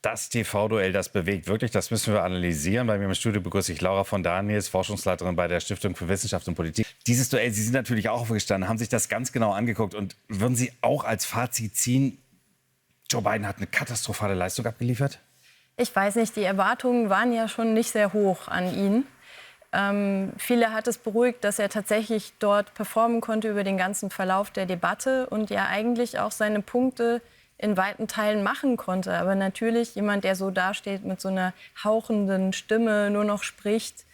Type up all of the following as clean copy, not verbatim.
Das TV-Duell, das bewegt wirklich, das müssen wir analysieren. Bei mir im Studio begrüße ich Laura von Daniels, Forschungsleiterin bei der Stiftung für Wissenschaft und Politik. Dieses Duell, Sie sind natürlich auch aufgestanden, haben sich das ganz genau angeguckt. Und würden Sie auch als Fazit ziehen, Joe Biden hat eine katastrophale Leistung abgeliefert? Ich weiß nicht, die Erwartungen waren ja schon nicht sehr hoch an ihn. Viele hat es beruhigt, dass er tatsächlich dort performen konnte über den ganzen Verlauf der Debatte und ja eigentlich auch seine Punkte in weiten Teilen machen konnte. Aber natürlich jemand, der so dasteht mit so einer hauchenden Stimme, nur noch spricht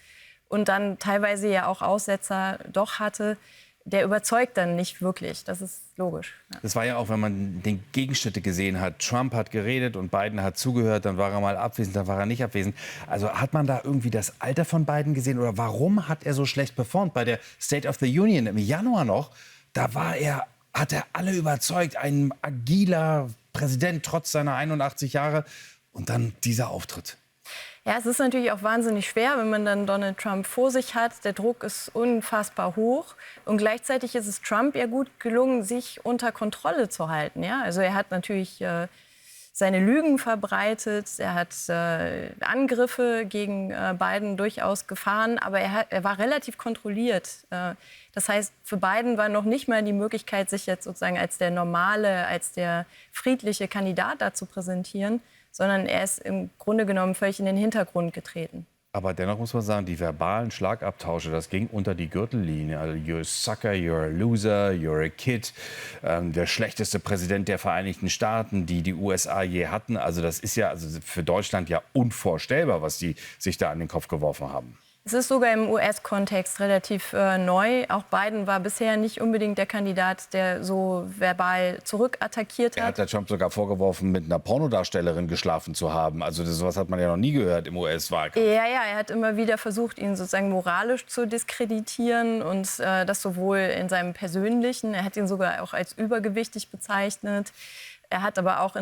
und dann teilweise ja auch Aussetzer doch hatte, der überzeugt dann nicht wirklich. Das ist logisch. Ja. Das war ja auch, wenn man den Gegenschnitte gesehen hat. Trump hat geredet und Biden hat zugehört, dann war er mal abwesend, dann war er nicht abwesend. Also hat man da irgendwie das Alter von Biden gesehen oder warum hat er so schlecht performt? Bei der State of the Union im Januar noch, da hat er alle überzeugt, ein agiler Präsident trotz seiner 81 Jahre und dann dieser Auftritt. Ja, es ist natürlich auch wahnsinnig schwer, wenn man dann Donald Trump vor sich hat. Der Druck ist unfassbar hoch. Und gleichzeitig ist es Trump ja gut gelungen, sich unter Kontrolle zu halten. Ja? Also er hat natürlich seine Lügen verbreitet. Er hat Angriffe gegen Biden durchaus gefahren. Aber er war relativ kontrolliert. Das heißt, für Biden war noch nicht mal die Möglichkeit, sich jetzt sozusagen als der normale, als der friedliche Kandidat da zu präsentieren, sondern er ist im Grunde genommen völlig in den Hintergrund getreten. Aber dennoch muss man sagen, die verbalen Schlagabtausche, das ging unter die Gürtellinie. Also, you're a sucker, you're a loser, you're a kid. Der schlechteste Präsident der Vereinigten Staaten, die USA je hatten. Also das ist ja für Deutschland ja unvorstellbar, was die sich da an den Kopf geworfen haben. Es ist sogar im US-Kontext relativ neu. Auch Biden war bisher nicht unbedingt der Kandidat, der so verbal zurückattackiert hat. Er hat der Trump sogar vorgeworfen, mit einer Pornodarstellerin geschlafen zu haben. Also sowas hat man ja noch nie gehört im US-Wahlkampf. Ja, er hat immer wieder versucht, ihn sozusagen moralisch zu diskreditieren und das sowohl in seinem Persönlichen. Er hat ihn sogar auch als übergewichtig bezeichnet. Er hat aber auch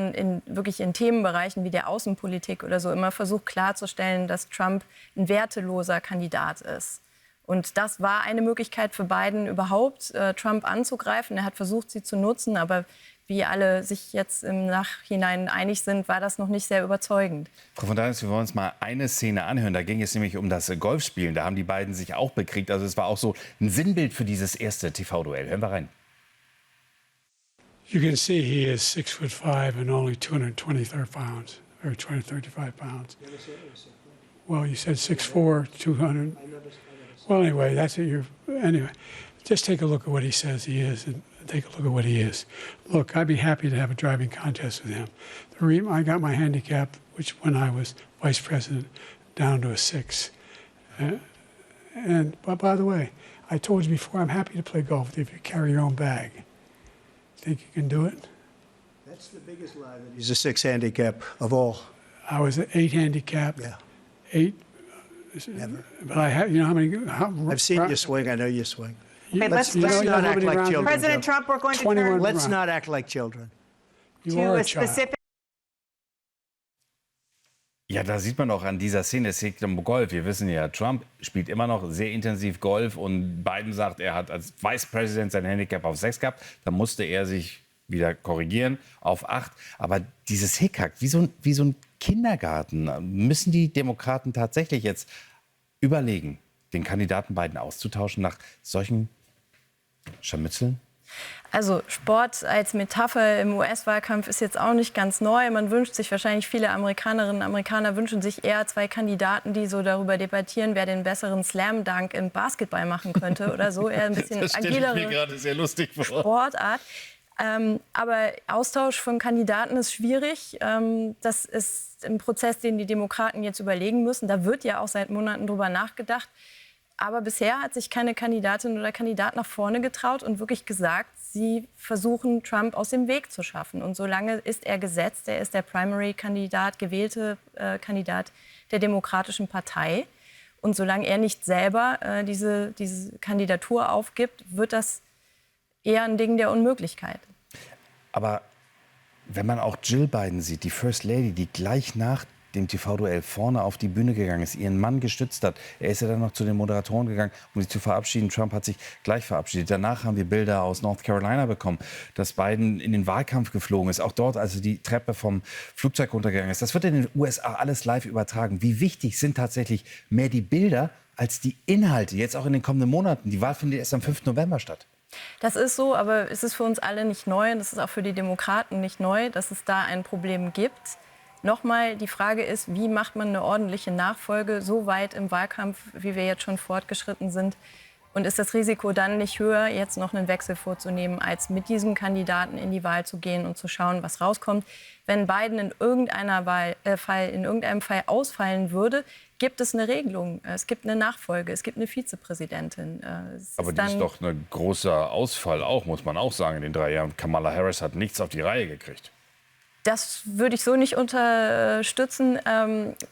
wirklich in Themenbereichen wie der Außenpolitik oder so immer versucht klarzustellen, dass Trump ein werteloser Kandidat ist. Und das war eine Möglichkeit für Biden überhaupt, Trump anzugreifen. Er hat versucht, sie zu nutzen, aber wie alle sich jetzt im Nachhinein einig sind, war das noch nicht sehr überzeugend. Frau von Daniels, wir wollen uns mal eine Szene anhören. Da ging es nämlich um das Golfspielen. Da haben die beiden sich auch bekriegt. Also es war auch so ein Sinnbild für dieses erste TV-Duell. Hören wir rein. You can see he is 6'5" and only 225 pounds, or 235 pounds. Well, you said 6'4", 200. Well, anyway, that's it. Anyway, just take a look at what he says he is, and take a look at what he is. Look, I'd be happy to have a driving contest with him. I got my handicap, which when I was vice president, down to a 6. But by the way, I told you before, I'm happy to play golf if you carry your own bag. Think you can do it? That's the biggest lie. That he's a 6 handicap of all. I was an 8 handicap. Yeah. 8. Never. But I have, you know how many? I've seen you swing. I know you swing. Okay, let's not act like children. President Trump, we're going to 21 turn Let's not act like children. You to are a a child. specific. Ja, da sieht man auch an dieser Szene, es geht um Golf. Wir wissen ja, Trump spielt immer noch sehr intensiv Golf und Biden sagt, er hat als Vice President sein Handicap auf 6 gehabt. Da musste er sich wieder korrigieren auf 8. Aber dieses Hickhack, wie so ein Kindergarten, müssen die Demokraten tatsächlich jetzt überlegen, den Kandidaten Biden auszutauschen nach solchen Scharmützeln? Also Sport als Metapher im US-Wahlkampf ist jetzt auch nicht ganz neu. Man wünscht sich wahrscheinlich, viele Amerikanerinnen und Amerikaner wünschen sich eher 2 Kandidaten, die so darüber debattieren, wer den besseren Slam-Dunk im Basketball machen könnte oder so. Eher ein bisschen Das stelle ich agilere mir gerade sehr lustig vor. Sportart. Aber Austausch von Kandidaten ist schwierig. Das ist ein Prozess, den die Demokraten jetzt überlegen müssen. Da wird ja auch seit Monaten drüber nachgedacht. Aber bisher hat sich keine Kandidatin oder Kandidat nach vorne getraut und wirklich gesagt, sie versuchen, Trump aus dem Weg zu schaffen. Und solange ist er gesetzt, er ist der Primary-Kandidat, gewählte Kandidat der Demokratischen Partei. Und solange er nicht selber diese Kandidatur aufgibt, wird das eher ein Ding der Unmöglichkeit. Aber wenn man auch Jill Biden sieht, die First Lady, die gleich nach dem TV-Duell vorne auf die Bühne gegangen ist, ihren Mann gestützt hat. Er ist ja dann noch zu den Moderatoren gegangen, um sich zu verabschieden. Trump hat sich gleich verabschiedet. Danach haben wir Bilder aus North Carolina bekommen, dass Biden in den Wahlkampf geflogen ist. Auch dort, also die Treppe vom Flugzeug runtergegangen ist. Das wird in den USA alles live übertragen. Wie wichtig sind tatsächlich mehr die Bilder als die Inhalte, jetzt auch in den kommenden Monaten? Die Wahl findet erst am 5. November statt. Das ist so, aber es ist für uns alle nicht neu und es ist auch für die Demokraten nicht neu, dass es da ein Problem gibt. Nochmal, die Frage ist, wie macht man eine ordentliche Nachfolge so weit im Wahlkampf, wie wir jetzt schon fortgeschritten sind? Und ist das Risiko dann nicht höher, jetzt noch einen Wechsel vorzunehmen, als mit diesem Kandidaten in die Wahl zu gehen und zu schauen, was rauskommt? Wenn Biden in irgendeinem Fall ausfallen würde, gibt es eine Regelung. Es gibt eine Nachfolge, es gibt eine Vizepräsidentin. Aber die ist doch ein großer Ausfall auch, muss man auch sagen, in den 3 Jahren. Kamala Harris hat nichts auf die Reihe gekriegt. Das würde ich so nicht unterstützen.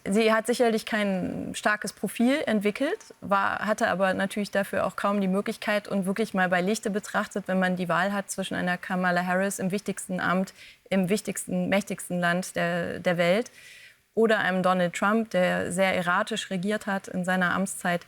Sie hat sicherlich kein starkes Profil entwickelt, hatte aber natürlich dafür auch kaum die Möglichkeit. Und wirklich mal bei Lichte betrachtet, wenn man die Wahl hat zwischen einer Kamala Harris im wichtigsten Amt, im wichtigsten, mächtigsten Land der Welt oder einem Donald Trump, der sehr erratisch regiert hat in seiner Amtszeit.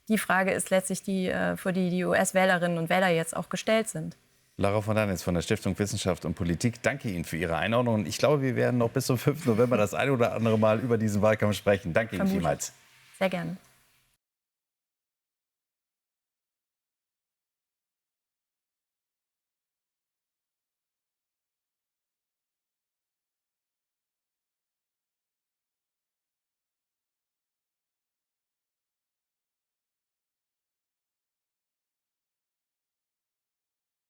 Die Frage ist letztlich die, für die US-Wählerinnen und Wähler jetzt auch gestellt sind. Lara von Danitz von der Stiftung Wissenschaft und Politik, danke Ihnen für Ihre Einordnung. Ich glaube, wir werden noch bis zum 5. November das eine oder andere Mal über diesen Wahlkampf sprechen. Danke Ihnen vielmals. Sehr gerne.